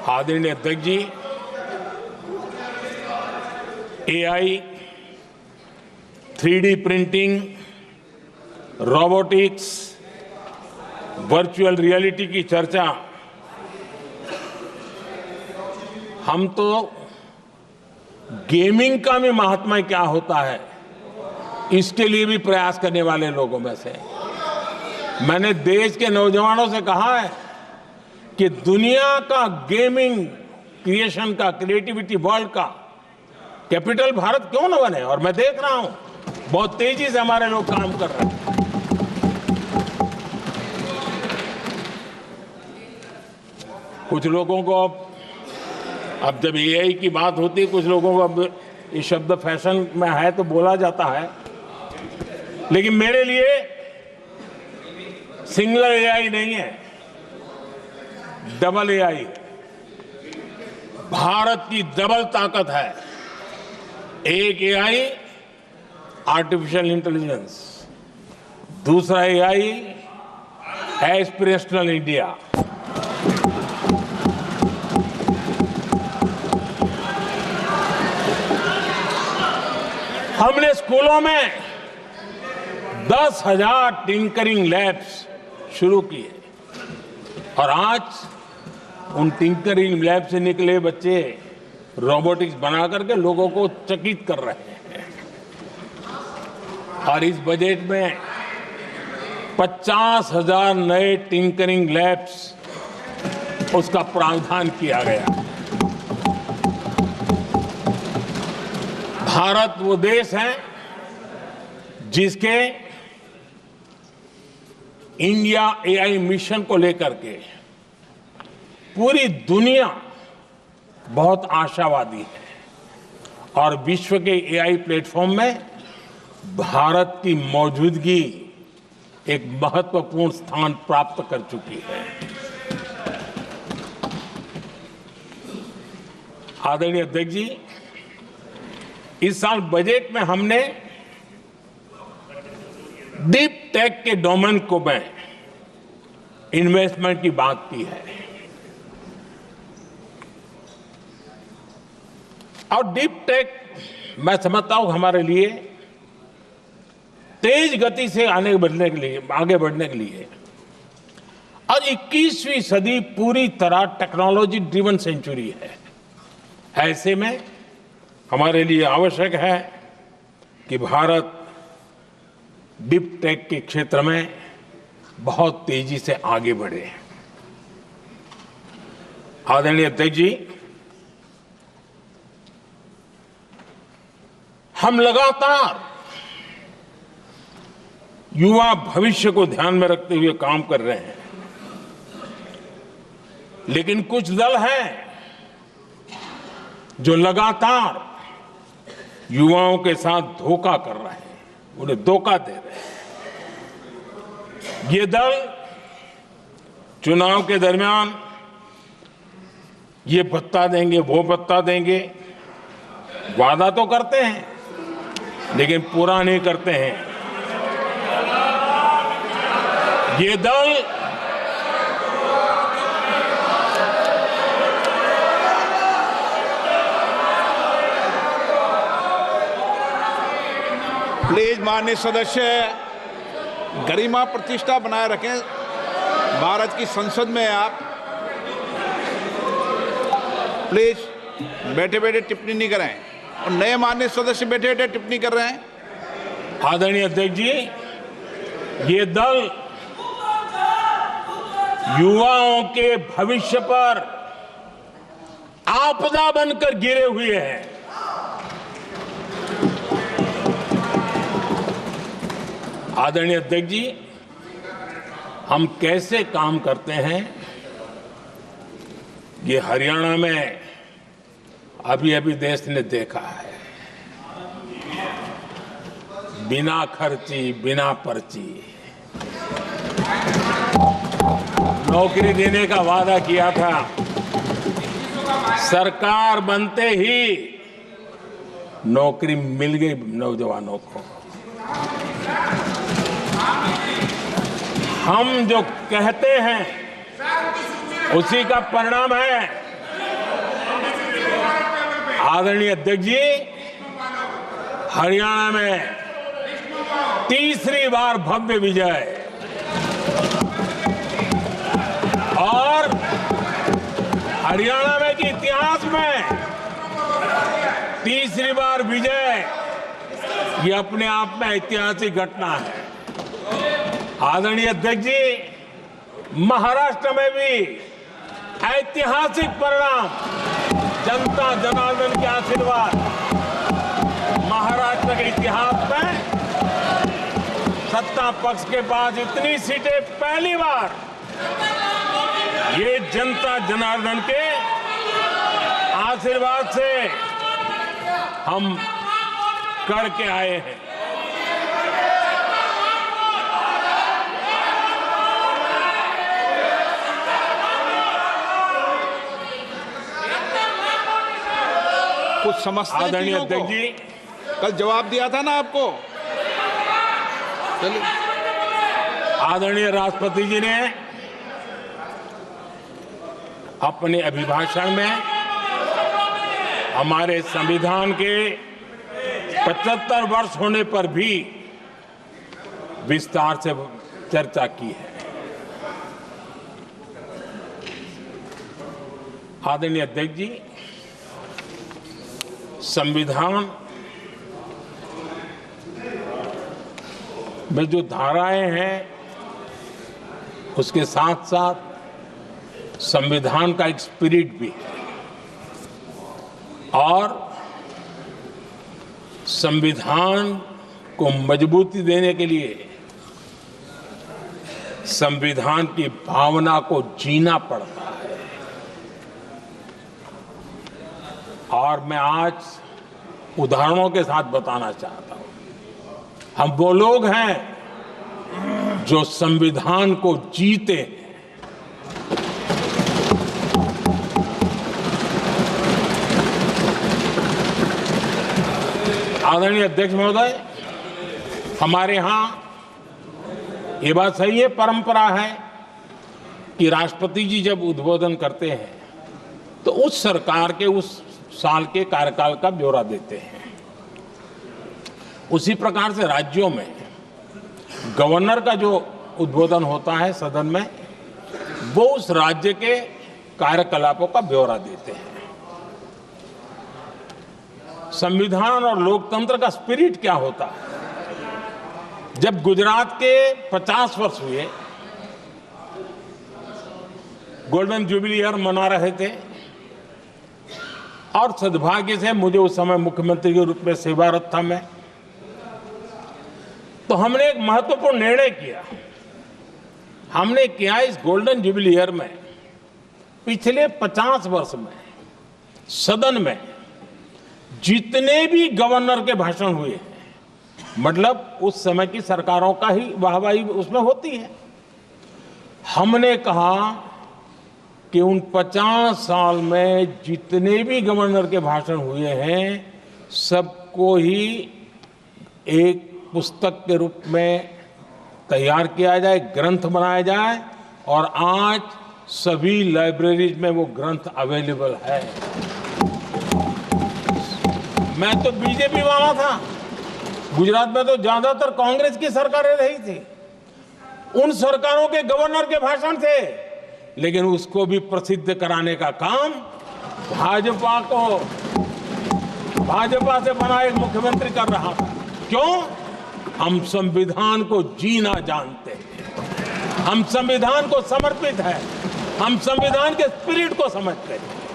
आदरणीय अध्यक्ष जी, AI, 3D printing, robotics, virtual reality की चर्चा हम तो गेमिंग का भी महात्मा क्या होता है इसके लिए भी प्रयास करने वाले लोगों में से। मैंने देश के नौजवानों से कहा है कि दुनिया का गेमिंग क्रिएशन का, क्रिएटिविटी वर्ल्ड का कैपिटल भारत क्यों न बने। और मैं देख रहा हूं बहुत तेजी से हमारे लोग काम कर रहे हैं। कुछ लोगों को अब जब एआई की बात होती है, कुछ लोगों को अब ये शब्द फैशन में है तो बोला जाता है, लेकिन मेरे लिए सिंगल एआई नहीं है, डबल एआई। भारत की डबल ताकत है। एक एआई आर्टिफिशियल इंटेलिजेंस, दूसरा एआई एस्पिरेशनल इंडिया। हमने स्कूलों में 10,000 टिंकरिंग लैब्स शुरू किए और आज उन टिंकरिंग लैब से निकले बच्चे रोबोटिक्स बना करके लोगों को चकित कर रहे हैं। और इस बजट में 50,000 नए टिंकरिंग लैब्स उसका प्रावधान किया गया। भारत वो देश है जिसके इंडिया एआई मिशन को लेकर के पूरी दुनिया बहुत आशावादी है और विश्व के एआई प्लेटफॉर्म में भारत की मौजूदगी एक महत्वपूर्ण स्थान प्राप्त कर चुकी है। आदरणीय अध्यक्ष जी, इस साल बजट में हमने डीप टेक के डोमेन को में इन्वेस्टमेंट की बात की है और डीप टेक मैं समझता हूं हमारे लिए तेज गति से आगे बढ़ने के लिए और 21वीं सदी पूरी तरह टेक्नोलॉजी ड्रिवन सेंचुरी है। ऐसे में हमारे लिए आवश्यक है कि भारत डीप टेक के क्षेत्र में बहुत तेजी से आगे बढ़े। आदरणीय अध्यक्ष जी, हम लगातार युवा भविष्य को ध्यान में रखते हुए काम कर रहे हैं, लेकिन कुछ दल हैं जो लगातार युवाओं के साथ धोखा कर रहे हैं, उन्हें धोखा दे रहे हैं। ये दल चुनाव के दरमियान ये भत्ता देंगे, वो भत्ता देंगे, वादा तो करते हैं लेकिन पूरा नहीं करते हैं। ये दल प्लीज माननीय सदस्य गरिमा प्रतिष्ठा बनाए रखें। भारत की संसद में आप प्लीज बैठे बैठे टिप्पणी नहीं करें और नए माननीय सदस्य बैठे बैठे टिप्पणी कर रहे हैं। आदरणीय अध्यक्ष जी, ये दल युवाओं के भविष्य पर आपदा बनकर गिरे हुए हैं। आदरणीय अध्यक्ष जी, हम कैसे काम करते हैं ये हरियाणा में अभी अभी देश ने देखा है। बिना खर्ची, बिना पर्ची नौकरी देने का वादा किया था। सरकार बनते ही नौकरी मिल गई नौजवानों को। हम जो कहते हैं उसी का परिणाम है आदरणीय अध्यक्ष जी, हरियाणा में तीसरी बार भव्य विजय और हरियाणा में के इतिहास में तीसरी बार विजय, ये अपने आप में ऐतिहासिक घटना है। आदरणीय अध्यक्ष जी, महाराष्ट्र में भी ऐतिहासिक परिणाम, जनता जनार्दन के आशीर्वाद, महाराष्ट्र के इतिहास में सत्ता पक्ष के पास इतनी सीटें पहली बार, ये जनता जनार्दन के आशीर्वाद से हम करके आए हैं। कुछ समझते हैं आदरणीय चीजों को? अध्यक्ष जी, कल जवाब दिया था ना आपको। चलिए। आदरणीय राष्ट्रपति जी ने अपने अभिभाषण में हमारे संविधान के 75 वर्ष होने पर भी विस्तार से चर्चा की है। आदरणीय अध्यक्ष जी, संविधान में जो धाराएं हैं, उसके साथ साथ संविधान का एक स्पिरिट भी है और संविधान को मजबूती देने के लिए संविधान की भावना को जीना पड़ता है। और मैं आज उदाहरणों के साथ बताना चाहता हूं। हम वो लोग हैं जो संविधान को जीते हैं। आदरणीय अध्यक्ष महोदय, हमारे यहां ये बात सही है, परंपरा है कि राष्ट्रपति जी जब उद्बोधन करते हैं तो उस सरकार के उस साल के कार्यकाल का ब्यौरा देते हैं। उसी प्रकार से राज्यों में गवर्नर का जो उद्बोधन होता है सदन में, वो उस राज्य के कार्यकलापों का ब्यौरा देते हैं। संविधान और लोकतंत्र का स्पिरिट क्या होता है? जब गुजरात के 50 वर्ष हुए, गोल्डन जुबली ईयर मना रहे थे और सद्भाग्य से मुझे उस समय मुख्यमंत्री के रूप में सेवारत था मैं, तो हमने एक महत्वपूर्ण निर्णय किया। हमने किया इस गोल्डन जुबली ईयर में पिछले 50 वर्ष में सदन में जितने भी गवर्नर के भाषण हुए हैं, मतलब उस समय की सरकारों का ही वाहवाही उसमें होती है, हमने कहा कि उन 50 साल में जितने भी गवर्नर के भाषण हुए हैं, सबको ही एक पुस्तक के रूप में तैयार किया जाए, ग्रंथ बनाया जाए और आज सभी लाइब्रेरीज में वो ग्रंथ अवेलेबल है। मैं तो बीजेपी वाला था, गुजरात में तो ज्यादातर कांग्रेस की सरकारें रही थी, उन सरकारों के गवर्नर के भाषण थे, लेकिन उसको भी प्रसिद्ध कराने का काम भाजपा से बना एक मुख्यमंत्री कर रहा था। क्यों? हम संविधान को जीना जानते हैं, हम संविधान को समर्पित हैं, हम संविधान के स्पिरिट को समझते हैं।